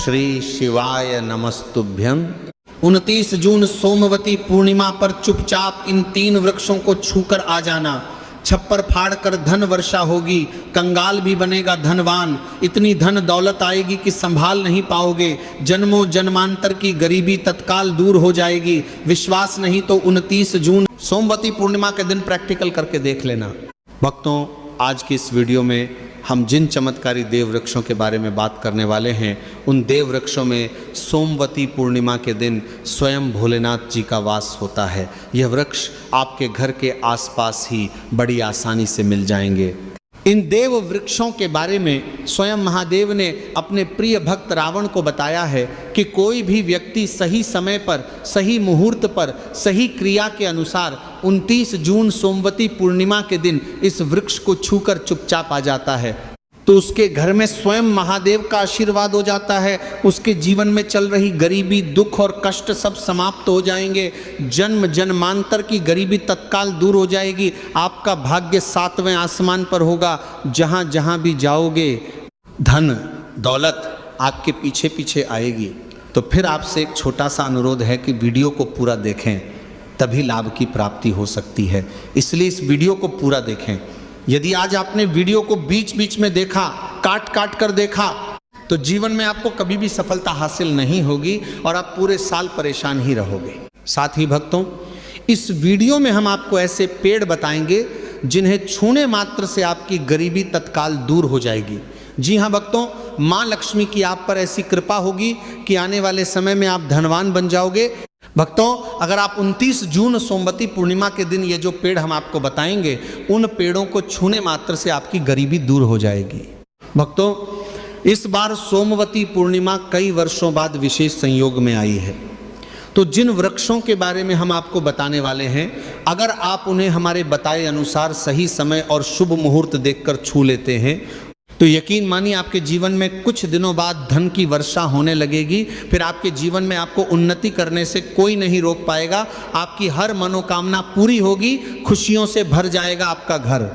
श्री शिवाय नमस्तुभ्यं। 29 जून सोमवती पूर्णिमा पर चुपचाप इन 3 वृक्षों को छूकर आ जाना। छप्पर फाड़ कर धन वर्षा होगी, कंगाल भी बनेगा धनवान। इतनी धन दौलत आएगी कि संभाल नहीं पाओगे। जन्मों जन्मांतर की गरीबी तत्काल दूर हो जाएगी। विश्वास नहीं तो 29 जून सोमवती पूर्णिमा के दिन प्रैक्टिकल करके देख लेना। भक्तों, आज की इस वीडियो में हम जिन चमत्कारी देव वृक्षों के बारे में बात करने वाले हैं, उन देव वृक्षों में सोमवती पूर्णिमा के दिन स्वयं भोलेनाथ जी का वास होता है। यह वृक्ष आपके घर के आसपास ही बड़ी आसानी से मिल जाएंगे। इन देव वृक्षों के बारे में स्वयं महादेव ने अपने प्रिय भक्त रावण को बताया है कि कोई भी व्यक्ति सही समय पर, सही मुहूर्त पर, सही क्रिया के अनुसार 29 जून सोमवती पूर्णिमा के दिन इस वृक्ष को छूकर चुपचाप आ जाता है तो उसके घर में स्वयं महादेव का आशीर्वाद हो जाता है। उसके जीवन में चल रही गरीबी, दुख और कष्ट सब समाप्त हो जाएंगे। जन्म जन्मांतर की गरीबी तत्काल दूर हो जाएगी। आपका भाग्य 7वें आसमान पर होगा। जहाँ जहाँ भी जाओगे धन दौलत आपके पीछे पीछे आएगी। तो फिर आपसे एक छोटा सा अनुरोध है कि वीडियो को पूरा देखें, तभी लाभ की प्राप्ति हो सकती है। इसलिए इस वीडियो को पूरा देखें। यदि आज आपने वीडियो को बीच बीच में देखा, काट काट कर देखा, तो जीवन में आपको कभी भी सफलता हासिल नहीं होगी और आप पूरे साल परेशान ही रहोगे। साथ ही भक्तों, इस वीडियो में हम आपको ऐसे पेड़ बताएंगे जिन्हें छूने मात्र से आपकी गरीबी तत्काल दूर हो जाएगी। जी हाँ भक्तों, माँ लक्ष्मी की आप पर ऐसी कृपा होगी कि आने वाले समय में आप धनवान बन जाओगे। भक्तों, अगर आप 29 जून सोमवती पूर्णिमा के दिन ये जो पेड़ हम आपको बताएंगे, उन पेड़ों को छूने मात्र से आपकी गरीबी दूर हो जाएगी। भक्तों, इस बार सोमवती पूर्णिमा कई वर्षों बाद विशेष संयोग में आई है। तो जिन वृक्षों के बारे में हम आपको बताने वाले हैं, अगर आप उन्हें हमारे बताए अनुसार सही समय और शुभ मुहूर्त देखकर छू लेते हैं तो यकीन मानिए आपके जीवन में कुछ दिनों बाद धन की वर्षा होने लगेगी। फिर आपके जीवन में आपको उन्नति करने से कोई नहीं रोक पाएगा। आपकी हर मनोकामना पूरी होगी, खुशियों से भर जाएगा आपका घर।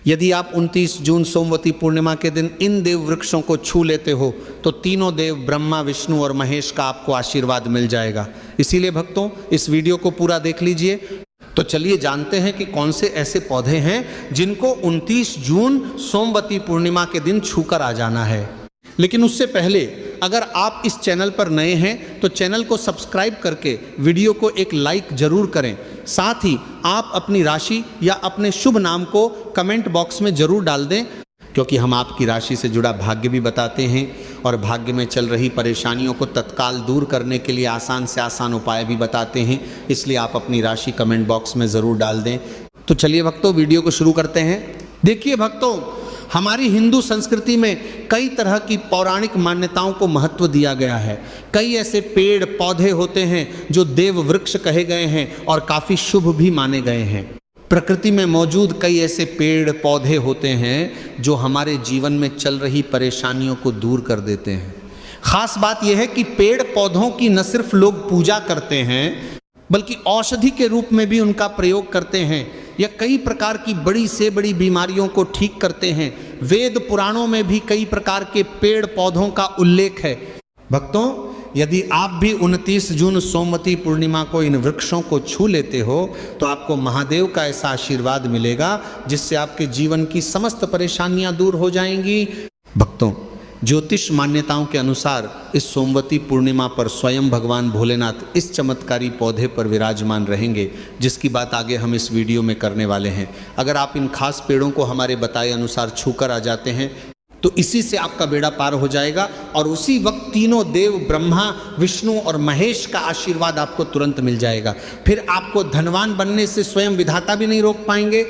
यदि आप 29 जून सोमवती पूर्णिमा के दिन इन देव वृक्षों को छू लेते हो तो तीनों देव ब्रह्मा, विष्णु और महेश का आपको आशीर्वाद मिल जाएगा। इसीलिए भक्तों, इस वीडियो को पूरा देख लीजिए। तो चलिए जानते हैं कि कौन से ऐसे पौधे हैं जिनको 29 जून सोमवती पूर्णिमा के दिन छूकर आ जाना है। लेकिन उससे पहले अगर आप इस चैनल पर नए हैं तो चैनल को सब्सक्राइब करके वीडियो को एक लाइक जरूर करें। साथ ही आप अपनी राशि या अपने शुभ नाम को कमेंट बॉक्स में जरूर डाल दें, क्योंकि हम आपकी राशि से जुड़ा भाग्य भी बताते हैं और भाग्य में चल रही परेशानियों को तत्काल दूर करने के लिए आसान से आसान उपाय भी बताते हैं। इसलिए आप अपनी राशि कमेंट बॉक्स में ज़रूर डाल दें। तो चलिए भक्तों, वीडियो को शुरू करते हैं। देखिए भक्तों, हमारी हिंदू संस्कृति में कई तरह की पौराणिक मान्यताओं को महत्व दिया गया है। कई ऐसे पेड़ पौधे होते हैं जो देव वृक्ष कहे गए हैं और काफ़ी शुभ भी माने गए हैं। प्रकृति में मौजूद कई ऐसे पेड़ पौधे होते हैं जो हमारे जीवन में चल रही परेशानियों को दूर कर देते हैं। खास बात यह है कि पेड़ पौधों की न सिर्फ लोग पूजा करते हैं, बल्कि औषधि के रूप में भी उनका प्रयोग करते हैं। या कई प्रकार की बड़ी से बड़ी बीमारियों को ठीक करते हैं। वेद पुराणों में भी कई प्रकार के पेड़ पौधों का उल्लेख है। भक्तों, यदि आप भी 29 जून सोमवती पूर्णिमा को इन वृक्षों को छू लेते हो तो आपको महादेव का ऐसा आशीर्वाद मिलेगा जिससे आपके जीवन की समस्त परेशानियां दूर हो जाएंगी। भक्तों, ज्योतिष मान्यताओं के अनुसार इस सोमवती पूर्णिमा पर स्वयं भगवान भोलेनाथ इस चमत्कारी पौधे पर विराजमान रहेंगे, जिसकी बात आगे हम इस वीडियो में करने वाले हैं। अगर आप इन खास पेड़ों को हमारे बताए अनुसार छूकर आ जाते हैं तो इसी से आपका बेड़ा पार हो जाएगा और उसी वक्त तीनों देव ब्रह्मा, विष्णु और महेश का आशीर्वाद आपको तुरंत मिल जाएगा। फिर आपको धनवान बनने से स्वयं विधाता भी नहीं रोक पाएंगे।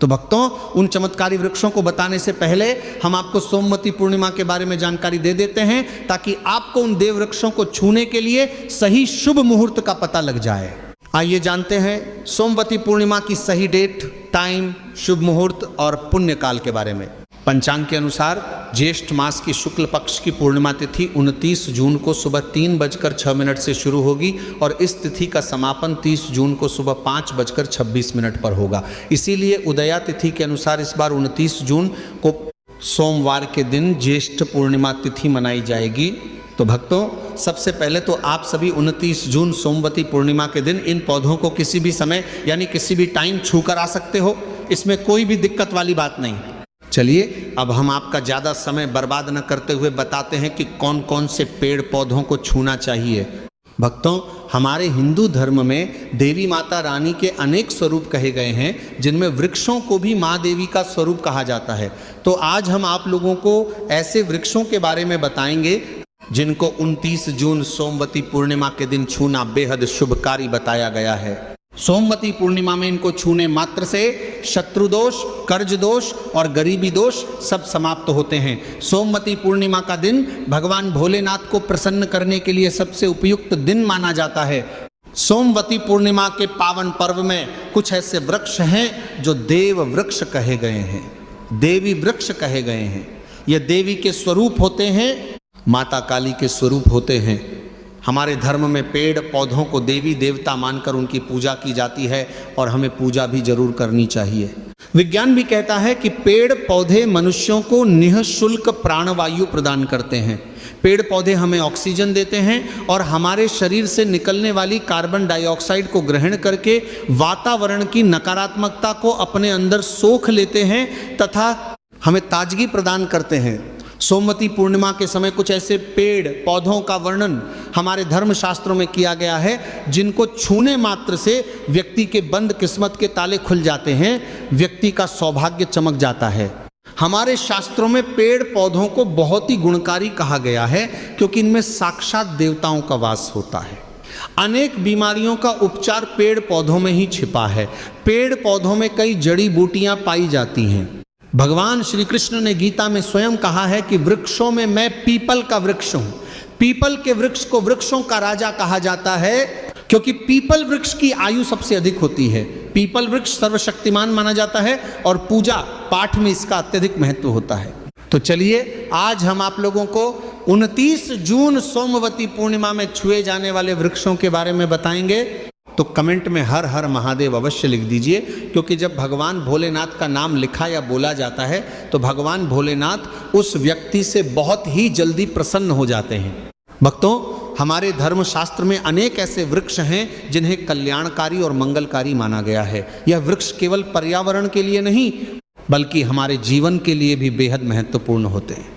तो भक्तों, उन चमत्कारी वृक्षों को बताने से पहले हम आपको सोमवती पूर्णिमा के बारे में जानकारी दे देते हैं, ताकि आपको उन देव वृक्षों को छूने के लिए सही शुभ मुहूर्त का पता लग जाए। आइए जानते हैं सोमवती पूर्णिमा की सही डेट, टाइम, शुभ मुहूर्त और पुण्य काल के बारे में। पंचांग के अनुसार ज्येष्ठ मास की शुक्ल पक्ष की पूर्णिमा तिथि 29 जून को सुबह 3:06 से शुरू होगी और इस तिथि का समापन 30 जून को सुबह 5:26 पर होगा। इसीलिए उदया तिथि के अनुसार इस बार 29 जून को सोमवार के दिन ज्येष्ठ पूर्णिमा तिथि मनाई जाएगी। तो भक्तों, सबसे पहले तो आप सभी 29 जून सोमवती पूर्णिमा के दिन इन पौधों को किसी भी समय यानी किसी भी टाइम छू कर आ सकते हो। इसमें कोई भी दिक्कत वाली बात नहीं। चलिए अब हम आपका ज़्यादा समय बर्बाद न करते हुए बताते हैं कि कौन कौन से पेड़ पौधों को छूना चाहिए। भक्तों, हमारे हिंदू धर्म में देवी माता रानी के अनेक स्वरूप कहे गए हैं, जिनमें वृक्षों को भी माँ देवी का स्वरूप कहा जाता है। तो आज हम आप लोगों को ऐसे वृक्षों के बारे में बताएंगे जिनको 29 जून सोमवती पूर्णिमा के दिन छूना बेहद शुभकारी बताया गया है। सोमवती पूर्णिमा में इनको छूने मात्र से शत्रु दोष, कर्ज दोष और गरीबी दोष सब समाप्त होते हैं। सोमवती पूर्णिमा का दिन भगवान भोलेनाथ को प्रसन्न करने के लिए सबसे उपयुक्त दिन माना जाता है। सोमवती पूर्णिमा के पावन पर्व में कुछ ऐसे वृक्ष हैं जो देव वृक्ष कहे गए हैं, देवी वृक्ष कहे गए हैं। ये देवी के स्वरूप होते हैं, माता काली के स्वरूप होते हैं। हमारे धर्म में पेड़ पौधों को देवी देवता मानकर उनकी पूजा की जाती है और हमें पूजा भी जरूर करनी चाहिए। विज्ञान भी कहता है कि पेड़ पौधे मनुष्यों को निःशुल्क प्राणवायु प्रदान करते हैं। पेड़ पौधे हमें ऑक्सीजन देते हैं और हमारे शरीर से निकलने वाली कार्बन डाइऑक्साइड को ग्रहण करके वातावरण की नकारात्मकता को अपने अंदर सोख लेते हैं तथा हमें ताजगी प्रदान करते हैं। सोमवती पूर्णिमा के समय कुछ ऐसे पेड़ पौधों का वर्णन हमारे धर्म शास्त्रों में किया गया है जिनको छूने मात्र से व्यक्ति के बंद किस्मत के ताले खुल जाते हैं, व्यक्ति का सौभाग्य चमक जाता है। हमारे शास्त्रों में पेड़ पौधों को बहुत ही गुणकारी कहा गया है क्योंकि इनमें साक्षात देवताओं का वास होता है। अनेक बीमारियों का उपचार पेड़ पौधों में ही छिपा है। पेड़ पौधों में कई जड़ी बूटियां पाई जाती हैं। भगवान श्री कृष्ण ने गीता में स्वयं कहा है कि वृक्षों में मैं पीपल का वृक्ष हूं। पीपल के वृक्ष को वृक्षों का राजा कहा जाता है क्योंकि पीपल वृक्ष की आयु सबसे अधिक होती है। पीपल वृक्ष सर्वशक्तिमान माना जाता है और पूजा पाठ में इसका अत्यधिक महत्व होता है। तो चलिए आज हम आप लोगों को 29 जून सोमवती पूर्णिमा में छुए जाने वाले वृक्षों के बारे में बताएंगे। तो कमेंट में हर हर महादेव अवश्य लिख दीजिए, क्योंकि जब भगवान भोलेनाथ का नाम लिखा या बोला जाता है तो भगवान भोलेनाथ उस व्यक्ति से बहुत ही जल्दी प्रसन्न हो जाते हैं। भक्तों, हमारे धर्म शास्त्र में अनेक ऐसे वृक्ष हैं जिन्हें कल्याणकारी और मंगलकारी माना गया है। यह वृक्ष केवल पर्यावरण के लिए नहीं बल्कि हमारे जीवन के लिए भी बेहद महत्वपूर्ण होते हैं।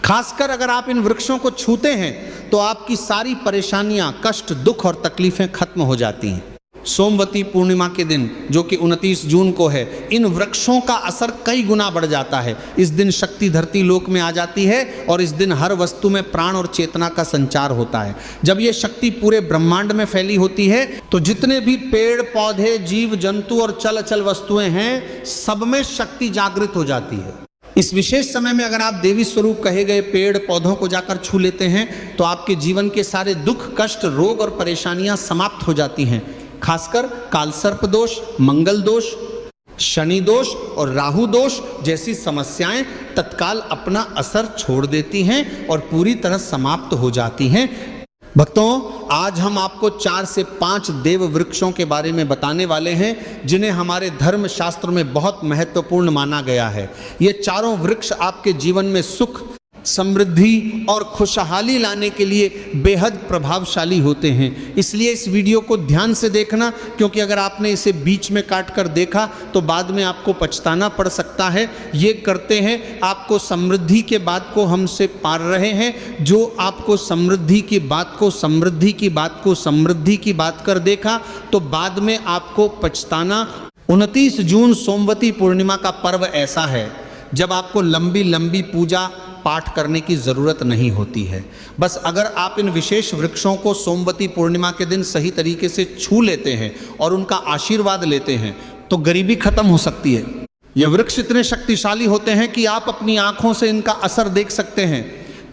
खासकर अगर आप इन वृक्षों को छूते हैं तो आपकी सारी परेशानियां, कष्ट, दुख और तकलीफें खत्म हो जाती हैं। सोमवती पूर्णिमा के दिन जो कि 29 जून को है, इन वृक्षों का असर कई गुना बढ़ जाता है। इस दिन शक्ति धरती लोक में आ जाती है और इस दिन हर वस्तु में प्राण और चेतना का संचार होता है। जब ये शक्ति पूरे ब्रह्मांड में फैली होती है तो जितने भी पेड़ पौधे, जीव जंतु और चल अचल वस्तुएं हैं, सब में शक्ति जागृत हो जाती है। इस विशेष समय में अगर आप देवी स्वरूप कहे गए पेड़ पौधों को जाकर छू लेते हैं तो आपके जीवन के सारे दुख, कष्ट, रोग और परेशानियां समाप्त हो जाती हैं। खासकर कालसर्प दोष, मंगल दोष, शनि दोष और राहु दोष जैसी समस्याएं तत्काल अपना असर छोड़ देती हैं और पूरी तरह समाप्त हो जाती हैं। भक्तों, आज हम आपको 4 से 5 देव वृक्षों के बारे में बताने वाले हैं जिन्हें हमारे धर्म शास्त्र में बहुत महत्वपूर्ण माना गया है। ये चारों वृक्ष आपके जीवन में सुख, समृद्धि और खुशहाली लाने के लिए बेहद प्रभावशाली होते हैं। इसलिए इस वीडियो को ध्यान से देखना, क्योंकि अगर आपने इसे बीच में काट कर देखा तो बाद में आपको पछताना पड़ सकता है। ये करते हैं आपको समृद्धि के बात को हमसे पार रहे हैं। जो आपको समृद्धि की बात को समृद्धि की बात कर देखा तो बाद में आपको पछताना। 29 जून सोमवती पूर्णिमा का पर्व ऐसा है जब आपको लंबी लंबी पूजा पाठ करने की ज़रूरत नहीं होती है। बस अगर आप इन विशेष वृक्षों को सोमवती पूर्णिमा के दिन सही तरीके से छू लेते हैं और उनका आशीर्वाद लेते हैं तो गरीबी खत्म हो सकती है। ये वृक्ष इतने शक्तिशाली होते हैं कि आप अपनी आंखों से इनका असर देख सकते हैं।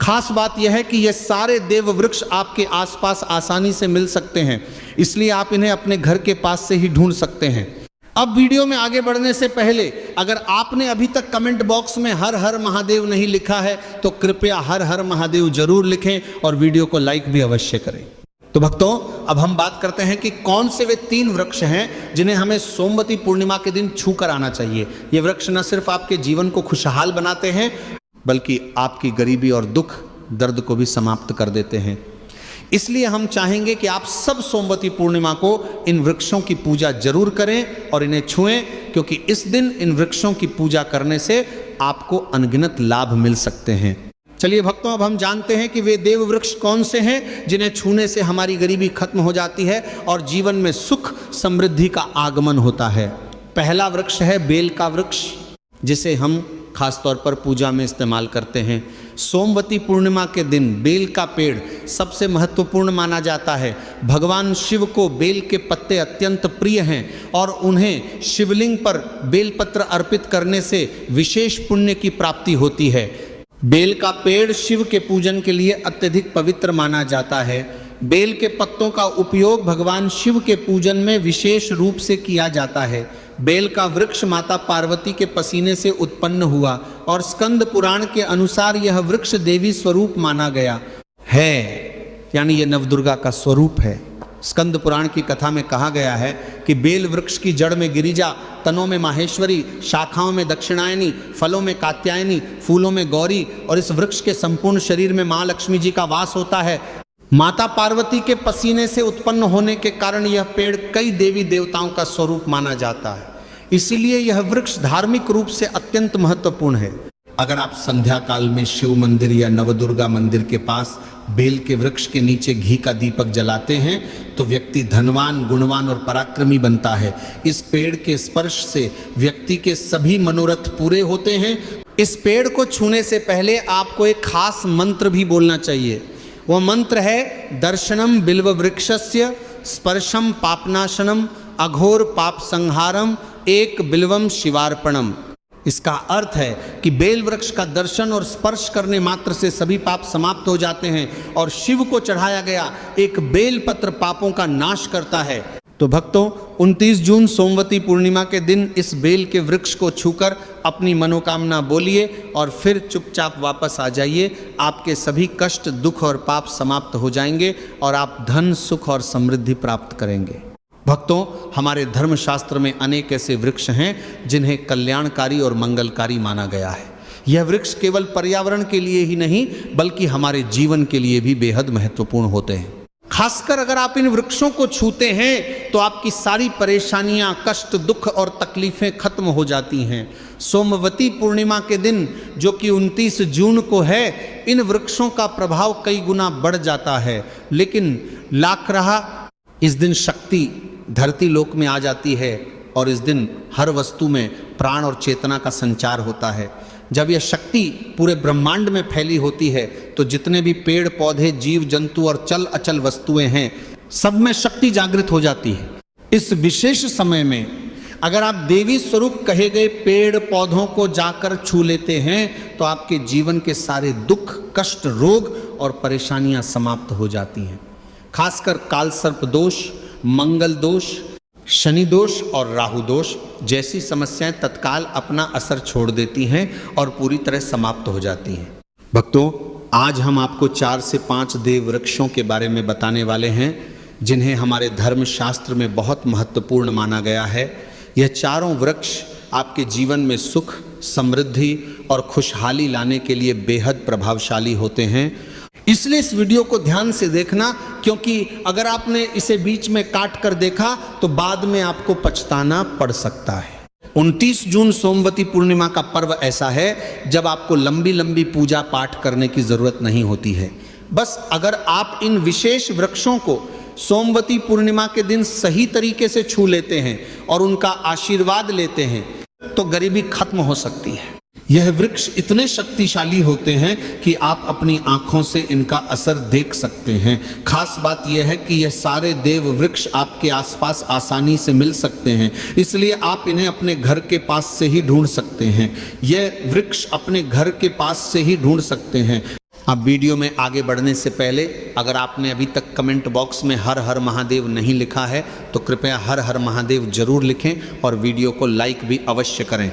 खास बात यह है कि ये सारे देव वृक्ष आपके आसपास आसानी से मिल सकते हैं, इसलिए आप इन्हें अपने घर के पास से ही ढूंढ सकते हैं। अब वीडियो में आगे बढ़ने से पहले अगर आपने अभी तक कमेंट बॉक्स में हर हर महादेव नहीं लिखा है तो कृपया हर हर महादेव जरूर लिखें और वीडियो को लाइक भी अवश्य करें। तो भक्तों, अब हम बात करते हैं कि कौन से वे 3 वृक्ष हैं जिन्हें हमें सोमवती पूर्णिमा के दिन छू कर आना चाहिए। ये वृक्ष न सिर्फ आपके जीवन को खुशहाल बनाते हैं बल्कि आपकी गरीबी और दुख दर्द को भी समाप्त कर देते हैं। इसलिए हम चाहेंगे कि आप सब सोमवती पूर्णिमा को इन वृक्षों की पूजा जरूर करें और इन्हें छुएं, क्योंकि इस दिन इन वृक्षों की पूजा करने से आपको अनगिनत लाभ मिल सकते हैं। चलिए भक्तों, अब हम जानते हैं कि वे देव वृक्ष कौन से हैं जिन्हें छूने से हमारी गरीबी खत्म हो जाती है और जीवन में सुख समृद्धि का आगमन होता है। पहला वृक्ष है बेल का वृक्ष, जिसे हम खासतौर पर पूजा में इस्तेमाल करते हैं। सोमवती पूर्णिमा के दिन बेल का पेड़ सबसे महत्वपूर्ण माना जाता है। भगवान शिव को बेल के पत्ते अत्यंत प्रिय हैं और उन्हें शिवलिंग पर बेलपत्र अर्पित करने से विशेष पुण्य की प्राप्ति होती है। बेल का पेड़ शिव के पूजन के लिए अत्यधिक पवित्र माना जाता है। बेल के पत्तों का उपयोग भगवान शिव के पूजन में विशेष रूप से किया जाता है। बेल का वृक्ष माता पार्वती के पसीने से उत्पन्न हुआ और स्कंद पुराण के अनुसार यह वृक्ष देवी स्वरूप माना गया है, यानी यह नवदुर्गा का स्वरूप है। स्कंद पुराण की कथा में कहा गया है कि बेल वृक्ष की जड़ में गिरिजा, तनों में माहेश्वरी, शाखाओं में दक्षिणायनी, फलों में कात्यायनी, फूलों में गौरी और इस वृक्ष के संपूर्ण शरीर में मां लक्ष्मी जी का वास होता है। माता पार्वती के पसीने से उत्पन्न होने के कारण यह पेड़ कई देवी देवताओं का स्वरूप माना जाता है। इसीलिए यह वृक्ष धार्मिक रूप से अत्यंत महत्वपूर्ण है। अगर आप संध्या काल में शिव मंदिर या नवदुर्गा मंदिर के पास बेल के वृक्ष के नीचे घी का दीपक जलाते हैं तो व्यक्ति धनवान, गुणवान और पराक्रमी बनता है। इस पेड़ के स्पर्श से व्यक्ति के सभी मनोरथ पूरे होते हैं। इस पेड़ को छूने से पहले आपको एक खास मंत्र भी बोलना चाहिए। वह मंत्र है दर्शनम बिल्व वृक्षस्य स्पर्शम पापनाशनम अघोर पाप संहारम एक बिल्वम शिवार्पणम। इसका अर्थ है कि बेल वृक्ष का दर्शन और स्पर्श करने मात्र से सभी पाप समाप्त हो जाते हैं और शिव को चढ़ाया गया एक बेल पत्र पापों का नाश करता है। तो भक्तों, 29 जून सोमवती पूर्णिमा के दिन इस बेल के वृक्ष को छूकर अपनी मनोकामना बोलिए और फिर चुपचाप वापस आ जाइए। आपके सभी कष्ट, दुख और पाप समाप्त हो जाएंगे और आप धन, सुख और समृद्धि प्राप्त करेंगे। भक्तों, हमारे धर्मशास्त्र में अनेक ऐसे वृक्ष हैं जिन्हें कल्याणकारी और मंगलकारी माना गया है। यह वृक्ष केवल पर्यावरण के लिए ही नहीं बल्कि हमारे जीवन के लिए भी बेहद महत्वपूर्ण होते हैं। खासकर अगर आप इन वृक्षों को छूते हैं तो आपकी सारी परेशानियां, कष्ट, दुख और तकलीफें खत्म हो जाती हैं। सोमवती पूर्णिमा के दिन जो कि 29 जून को है, इन वृक्षों का प्रभाव कई गुना बढ़ जाता है। लेकिन लाख रहा, इस दिन शक्ति धरती लोक में आ जाती है और इस दिन हर वस्तु में प्राण और चेतना का संचार होता है। जब यह शक्ति पूरे ब्रह्मांड में फैली होती है तो जितने भी पेड़ पौधे, जीव जंतु और चल अचल वस्तुएं हैं, सब में शक्ति जागृत हो जाती है। इस विशेष समय में अगर आप देवी स्वरूप कहे गए पेड़ पौधों को जाकर छू लेते हैं तो आपके जीवन के सारे दुख, कष्ट, रोग और परेशानियां समाप्त हो जाती हैं। खासकर काल सर्प दोष, मंगल दोष, शनि दोष और राहु दोष जैसी समस्याएं तत्काल अपना असर छोड़ देती हैं और पूरी तरह समाप्त हो जाती हैं। भक्तों, आज हम आपको 4 से 5 देव वृक्षों के बारे में बताने वाले हैं जिन्हें हमारे धर्म शास्त्र में बहुत महत्वपूर्ण माना गया है। यह चारों वृक्ष आपके जीवन में सुख, समृद्धि और खुशहाली लाने के लिए बेहद प्रभावशाली होते हैं। इसलिए इस वीडियो को ध्यान से देखना, क्योंकि अगर आपने इसे बीच में काट कर देखा तो बाद में आपको पछताना पड़ सकता है। 29 जून सोमवती पूर्णिमा का पर्व ऐसा है जब आपको लंबी लंबी पूजा पाठ करने की जरूरत नहीं होती है। बस अगर आप इन विशेष वृक्षों को सोमवती पूर्णिमा के दिन सही तरीके से छू लेते हैं और उनका आशीर्वाद लेते हैं तो गरीबी खत्म हो सकती है। यह वृक्ष इतने शक्तिशाली होते हैं कि आप अपनी आंखों से इनका असर देख सकते हैं। खास बात यह है कि यह सारे देव वृक्ष आपके आसपास आसानी से मिल सकते हैं, इसलिए आप इन्हें अपने घर के पास से ही ढूंढ सकते हैं। यह वृक्ष अपने घर के पास से ही ढूंढ सकते हैं। अब वीडियो में आगे बढ़ने से पहले अगर आपने अभी तक कमेंट बॉक्स में हर हर महादेव नहीं लिखा है तो कृपया हर हर महादेव जरूर लिखें और वीडियो को लाइक भी अवश्य करें।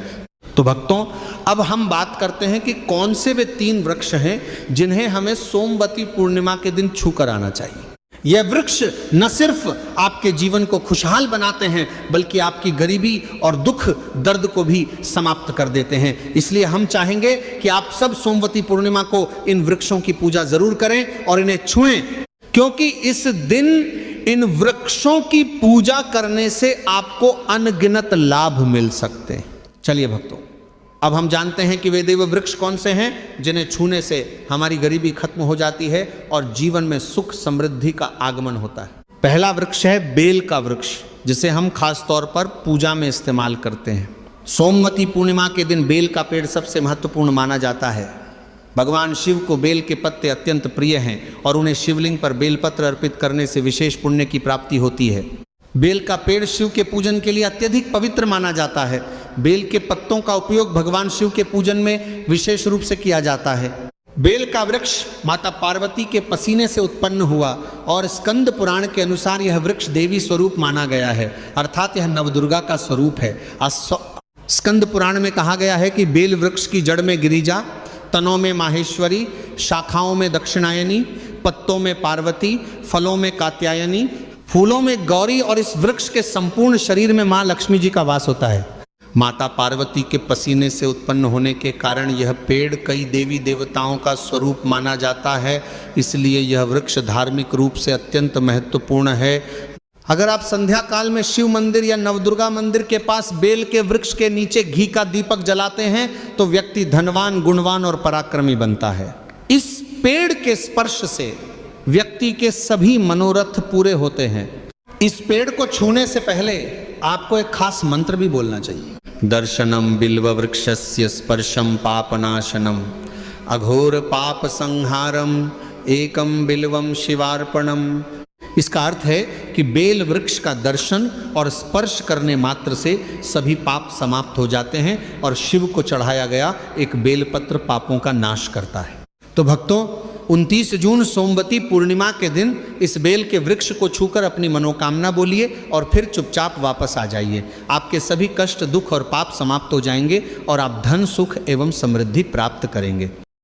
तो भक्तों, अब हम बात करते हैं कि कौन से वे 3 वृक्ष हैं जिन्हें हमें सोमवती पूर्णिमा के दिन छू कर आना चाहिए। यह वृक्ष न सिर्फ आपके जीवन को खुशहाल बनाते हैं बल्कि आपकी गरीबी और दुख दर्द को भी समाप्त कर देते हैं। इसलिए हम चाहेंगे कि आप सब सोमवती पूर्णिमा को इन वृक्षों की पूजा जरूर करें और इन्हें छुएं, क्योंकि इस दिन इन वृक्षों की पूजा करने से आपको अनगिनत लाभ मिल सकते हैं। चलिए भक्तों, अब हम जानते हैं कि वे देव वृक्ष कौन से हैं जिन्हें छूने से हमारी गरीबी खत्म हो जाती है और जीवन में सुख समृद्धि का आगमन होता है। पहला वृक्ष है बेल का वृक्ष, जिसे हम खास तौर पर पूजा में इस्तेमाल करते हैं। सोमवती पूर्णिमा के दिन बेल का पेड़ सबसे महत्वपूर्ण माना जाता है। भगवान शिव को बेल के पत्ते अत्यंत प्रिय हैं और उन्हें शिवलिंग पर बेलपत्र अर्पित करने से विशेष पुण्य की प्राप्ति होती है। बेल का पेड़ शिव के पूजन के लिए अत्यधिक पवित्र माना जाता है। बेल के पत्तों का उपयोग भगवान शिव के पूजन में विशेष रूप से किया जाता है। बेल का वृक्ष माता पार्वती के पसीने से उत्पन्न हुआ और स्कंद पुराण के अनुसार यह वृक्ष देवी स्वरूप माना गया है, अर्थात यह नवदुर्गा का स्वरूप है। स्कंद पुराण में कहा गया है कि बेल वृक्ष की जड़ में गिरिजा, तनों में माहेश्वरी, शाखाओं में दक्षिणायनी, पत्तों में पार्वती, फलों में कात्यायनी, फूलों में गौरी और इस वृक्ष के संपूर्ण शरीर में मां लक्ष्मी जी का वास होता है। माता पार्वती के पसीने से उत्पन्न होने के कारण यह पेड़ कई देवी देवताओं का स्वरूप माना जाता है, इसलिए यह वृक्ष धार्मिक रूप से अत्यंत महत्वपूर्ण है। अगर आप संध्या काल में शिव मंदिर या नवदुर्गा मंदिर के पास बेल के वृक्ष के नीचे घी का दीपक जलाते हैं तो व्यक्ति धनवान, गुणवान और पराक्रमी बनता है। इस पेड़ के स्पर्श से व्यक्ति के सभी मनोरथ पूरे होते हैं। इस पेड़ को छूने से पहले आपको एक खास मंत्र भी बोलना चाहिए। दर्शनम बिल्व वृक्षस्य स्पर्शम पापनाशनम अघोर पाप संहारम एकम बिल्वम शिवार्पणम। इसका अर्थ है कि बेल वृक्ष का दर्शन और स्पर्श करने मात्र से सभी पाप समाप्त हो जाते हैं और शिव को चढ़ाया गया एक बेलपत्र पापों का नाश करता है। तो भक्तों, 29 जून सोमवती पूर्णिमा के दिन इस बेल के वृक्ष को छूकर अपनी मनोकामना बोलिए और फिर चुपचाप वापस आ जाइए। आपके सभी कष्ट, दुख और पाप समाप्त हो जाएंगे और आप धन, सुख एवं समृद्धि प्राप्त करेंगे।